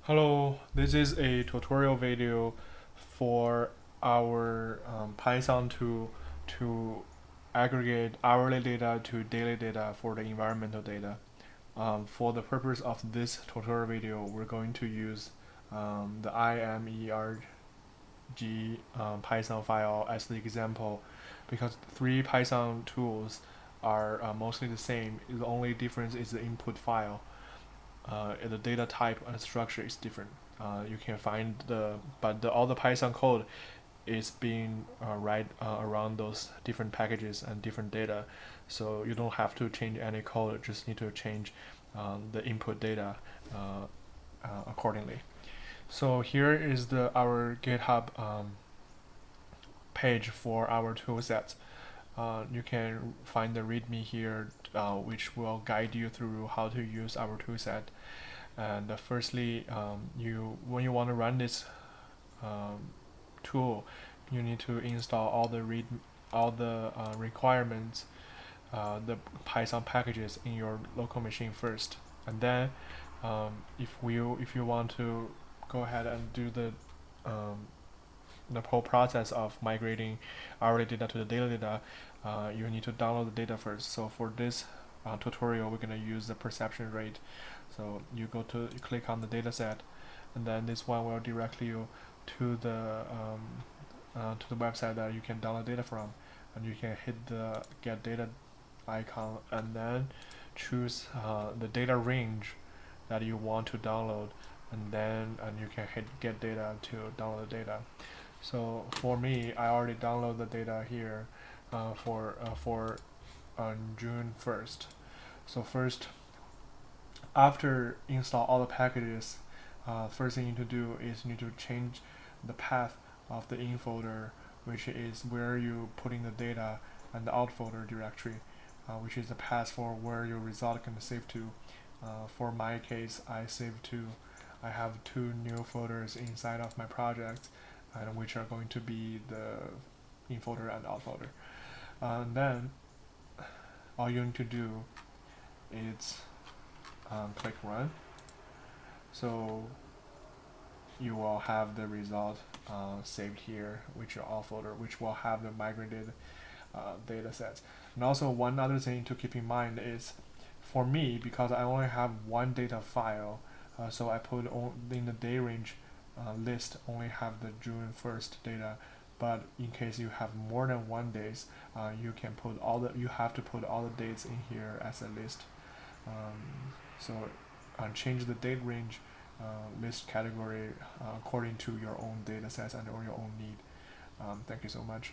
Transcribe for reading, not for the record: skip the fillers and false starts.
Hello, this is a tutorial video for our Python to aggregate hourly data to daily data for the environmental data. For the purpose of this tutorial video, we're going to use the imerg Python file as the example because three Python tools are mostly the same. The only difference is the input file. The data type and structure is different. You can find all the Python code is being right around those different packages and different data, so you don't have to change any code. Just need to change the input data accordingly. So here is our GitHub page for our toolset. You can find the README here, which will guide you through how to use our toolset. And firstly, when you want to run this tool, you need to install all the requirements, the Python packages in your local machine first, and then if you want to go ahead and do the whole process of migrating hourly data to the daily data, you need to download the data first. So for this tutorial, we're going to use the perception rate. So you click on the data set, and then this one will direct you to the website that you can download data from, and you can hit the get data icon and then choose the data range that you want to download, and you can hit get data to download the data. So for me, I already downloaded the data here for June 1st. So first, after install all the packages, first thing you need to do is you need to change the path of the in folder, which is where you putting the data, and the out folder directory, which is the path for where your result can save to. For my case, I have two new folders inside of my project, and which are going to be the in folder and out folder. And then all you need to do is click run. So you will have the result saved here, which are all folder, which will have the migrated data sets. And also one other thing to keep in mind is, for me, because I only have one data file, so I put in the day range list only have the June 1st data. But in case you have more than 1 days, you have to put all the dates in here as a list. So change the date range list category according to your own data sets and or your own need. Thank you so much.